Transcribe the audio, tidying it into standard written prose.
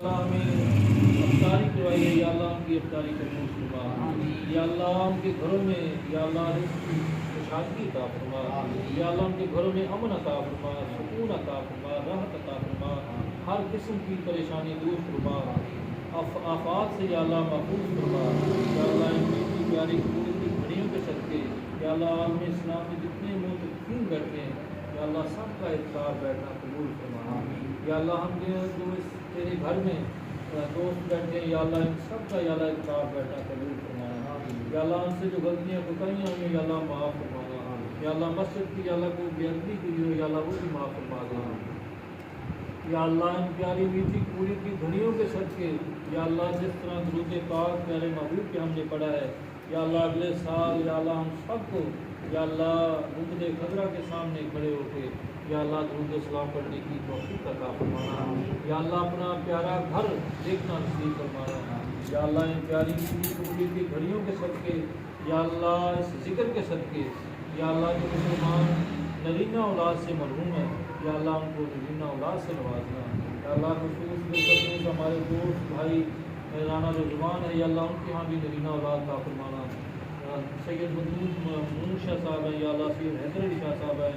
اللہ ہمیں افطاری کروائی ہے، یا اللہ ہم کی افطاری قبول فرما، یا اللہ ہم کے گھروں میں یا اللہ رزق کی خوشحالی عطا فرما، یا اللہ ہم کے گھروں میں امن عطا فرما، سکون عطا فرما، راحت عطا فرما، ہر قسم کی پریشانی دور فرما، آفات سے یا اللہ محفوظ فرما، یا اللہ ان کی پیاری قبول کی گھڑیوں کے صدقے یا اللہ عالم اسلام میں جتنے معتکفین بیٹھے ہیں یا اللہ سب کا افطار بیٹھنا قبول فرما، یا اللہ ہم جو اس تیرے گھر میں دوست بیٹھے ہیں یا اللہ ان سب کا یا اللہ افطار بیٹھنا قبول فرمانا، یا اللہ ہم سے جو غلطیاں کوتاہیاں ہوئی یا اللہ معاف فرمانا، یا اللہ مسجد کی یا اللہ کو بے ادبی کی ہو یا اللہ وہ بھی معاف فرما دینا، یا اللہ ان پیاری میٹھی پوری کی دھڑیوں کے صدقے یا اللہ جس طرح درود پاک پیارے محبوب کے ہم نے پڑھا ہے یا اللہ اگلے سال یا اللہ ہم سب کو یا اللہ گنبد خضرا کے سامنے کھڑے ہو کے یا اللہ درود سلام پڑھنے کی توفیق عطا فرمانا، یا اللہ اپنا پیارا گھر دیکھنا نصیب فرمانا، یا اللہ ان پیاری قبولیت کی گھڑیوں کے صدقے یا اللہ اس ذکر کے صدقے یا اللہ جو مسلمان نرینہ اولاد سے محروم ہے یا اللہ ان کو نرینہ اولاد سے نوازنا، یا اللہ خصوص ہمارے دوست بھائی رانا جو زبان ہے یا اللہ ان کے یہاں بھی نرینہ اولاد عطا فرمانا، سید مدود مون شاہ صاحب ہیں یا اللہ سید حیدر علی شاہ صاحب ہیں